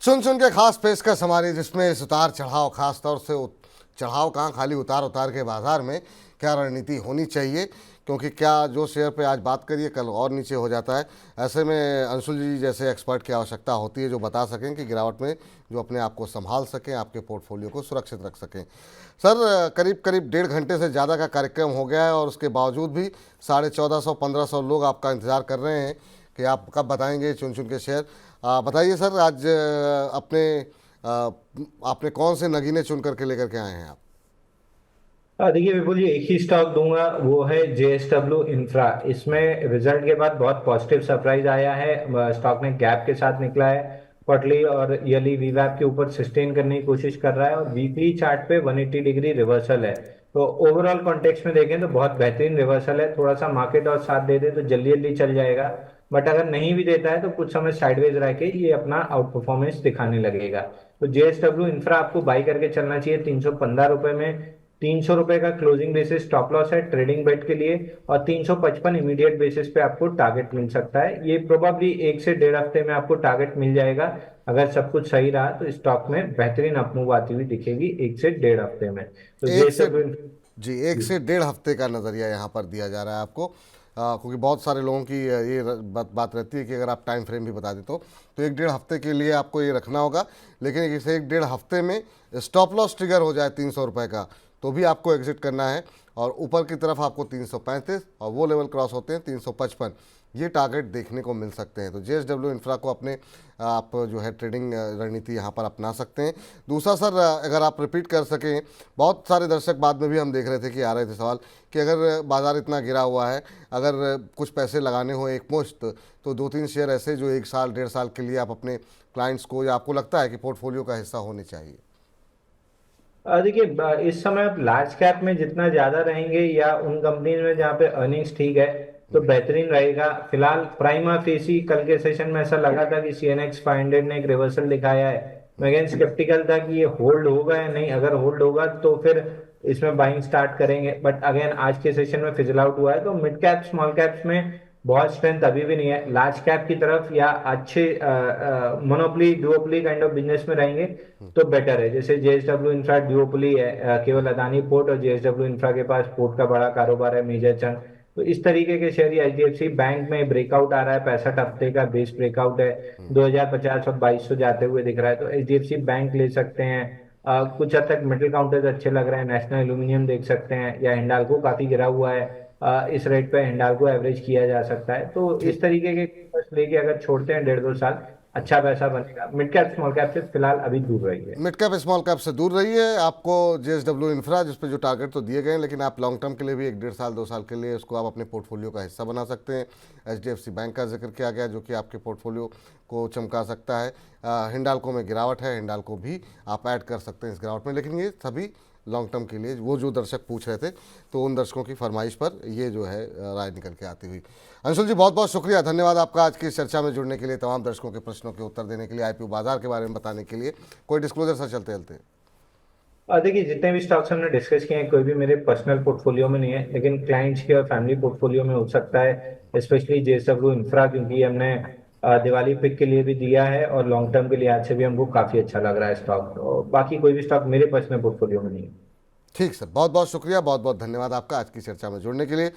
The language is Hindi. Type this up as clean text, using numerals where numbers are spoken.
चुन चुन के खास पेशकश हमारी, जिसमें इस उतार चढ़ाव, खास तौर से चढ़ाव कहाँ, खाली उतार उतार के बाजार में क्या रणनीति होनी चाहिए, क्योंकि क्या जो शेयर पे आज बात करिए कल और नीचे हो जाता है। ऐसे में अंशुल जी जैसे एक्सपर्ट की आवश्यकता होती है जो बता सकें कि गिरावट में जो अपने आप को संभाल सकें, आपके पोर्टफोलियो को सुरक्षित रख सकें। सर, करीब करीब 1.5 घंटे से ज़्यादा का कार्यक्रम हो गया है और उसके बावजूद भी 1450-1500 लोग आपका इंतज़ार कर रहे हैं कि आप कब बताएंगे चुन चुन के शेयर। बताइए सर, आज आपने कौन से नगीने चुन करके लेकर के आए हैं आप? देखिए विपुल जी, एक ही स्टॉक दूंगा, वो है जेएसडब्ल्यू इंफ्रा। इसमें रिजल्ट के बाद बहुत पॉजिटिव सरप्राइज आया है। स्टॉक ने गैप के साथ निकला है, क्वार्टरली और ईयरली वीवैप के ऊपर सस्टेन करने की कोशिश कर रहा है और वीकली चार्ट पे 180 डिग्री रिवर्सल है। तो ओवरऑल कॉन्टेक्स्ट में देखें तो बहुत बेहतरीन रिवर्सल है। थोड़ा सा मार्केट और साथ दे दे तो जल्दी जल्दी चल जाएगा, बट अगर नहीं भी देता है तो कुछ समय साइडवेज रह के ये अपना आउट परफॉर्मेंस दिखाने लगेगा। तो जेएसडब्ल्यू इंफ्रा आपको बाई करके चलना चाहिए 315 रुपए में। 300 रुपए का क्लोजिंग बेसिस स्टॉप लॉस है ट्रेडिंग बेट के लिए, और 355 इमीडिएट बेसिस पे आपको टारगेट मिल सकता है। ये प्रोबेबली 1 से 1.5 हफ्ते में आपको टारगेट मिल जाएगा। अगर सब कुछ सही रहा तो स्टॉक में बेहतरीन अपमूव आती हुई दिखेगी 1 से 1.5 हफ्ते में। तो एक से जेएसडब्ल्यू जी, 1 से 1.5 हफ्ते का नज़रिया यहाँ पर दिया जा रहा है आपको, क्योंकि बहुत सारे लोगों की ये बात रहती है कि अगर आप टाइम फ्रेम भी बता दें तो 1-1.5 हफ्ते के लिए आपको ये रखना होगा। लेकिन इसे 1-1.5 हफ्ते में स्टॉप लॉस ट्रिगर हो जाए 300 रुपये का, तो भी आपको एग्जिट करना है। और ऊपर की तरफ आपको 335 और वो लेवल क्रॉस होते हैं 355, ये टारगेट देखने को मिल सकते हैं। तो जेएसडब्ल्यू इंफ्रा को अपने आप जो है ट्रेडिंग रणनीति यहाँ पर अपना सकते हैं। दूसरा सर, अगर आप रिपीट कर सकें, बहुत सारे दर्शक बाद में भी हम देख रहे थे कि आ रहे थे सवाल कि अगर बाज़ार इतना गिरा हुआ है, अगर कुछ पैसे लगाने हो एक मुश्त, तो 2-3 शेयर ऐसे जो 1 साल 1.5 साल के लिए आप अपने क्लाइंट्स को, या आपको लगता है कि पोर्टफोलियो का हिस्सा होने चाहिए? देखिए, इस समय आप लार्ज कैप में जितना ज्यादा रहेंगे या उन कंपनी में जहाँ पे अर्निंग्स ठीक है तो बेहतरीन रहेगा। फिलहाल प्राइमा फेसी कल के सेशन में ऐसा लगा था कि सीएनएक्स 500 ने एक रिवर्सल दिखाया है। मैं अगेन स्केप्टिकल था कि ये होल्ड होगा या नहीं। अगर होल्ड होगा तो फिर इसमें बाइंग स्टार्ट करेंगे, बट अगेन आज के सेशन में फिजल आउट हुआ है। तो मिड कैप स्मॉल कैप्स में बहुत स्ट्रेंथ अभी भी नहीं है। लार्ज कैप की तरफ या अच्छे monopoly duopoly kind of business में रहेंगे तो बेटर है। जैसे जेएसडब्ल्यू इंफ्रा ड्यूओपोली है, केवल अदानी पोर्ट और जेएसडब्ल्यू इंफ्रा के पास पोर्ट का बड़ा कारोबार है, मेजर चंक। तो इस तरीके के शेयर, एचडीएफसी बैंक में ब्रेकआउट आ रहा है, 65 हफ्ते का बेस ब्रेकआउट है, 2050 और 2200 जाते हुए दिख रहा है, तो एचडीएफसी बैंक ले सकते हैं। कुछ हद तक मिडिल काउंटर्स अच्छे लग रहे हैं, नेशनल एल्यूमिनियम देख सकते हैं, या हिंडाल्को काफी गिरा हुआ है। इस रेट पे हिंडाल्को एवरेज किया जा सकता है। तो इस ठीक। तरीके के बस लेके अगर छोड़ते हैं 1.5-2 साल, अच्छा पैसा बनेगा। मिड कैप स्मॉल कैप से फिलहाल अभी दूर रही है। मिड कैप स्मॉल कैप से दूर रही है। आपको जेएसडब्ल्यू इंफ्रा, जिस पे जो टारगेट तो दिए गए हैं, लेकिन आप लॉन्ग टर्म के लिए भी 1-1.5 साल 2 साल के लिए उसको आप अपने पोर्टफोलियो का हिस्सा बना सकते हैं। एचडीएफसी बैंक का जिक्र किया गया जो कि आपके पोर्टफोलियो को चमका सकता है। हिंडाल्को में गिरावट है, हिंडाल्को भी आप ऐड कर सकते हैं इस गिरावट में, लेकिन ये सभी लॉन्ग टर्म के लिए, वो जो दर्शक पूछ रहे थे तो उन दर्शकों की फरमाइश पर ये जो है राय निकल के आती हुई। अंशुल जी, बहुत बहुत शुक्रिया, धन्यवाद आपका आज की इस चर्चा में जुड़ने के लिए, तमाम दर्शकों के प्रश्नों के उत्तर देने के लिए, आईपीओ बाजार के बारे में बताने के लिए। कोई डिस्क्लोजर सर चलते चलते? और देखिए, जितने भी स्टॉक्स हमने डिस्कस किए हैं कोई भी मेरे पर्सनल पोर्टफोलियो में नहीं है, लेकिन क्लाइंट्स के और फैमिली पोर्टफोलियो में हो सकता है, स्पेशली जेएसडब्ल्यू इंफ्रा, क्योंकि हमने दिवाली पिक के लिए भी दिया है और लॉन्ग टर्म के लिए आज से भी हमको काफी अच्छा लग रहा है स्टॉक। तो बाकी कोई भी स्टॉक मेरे पर्सनल पोर्टफोलियो में नहीं है। ठीक सर, बहुत बहुत शुक्रिया, बहुत बहुत धन्यवाद आपका आज की चर्चा में जुड़ने के लिए।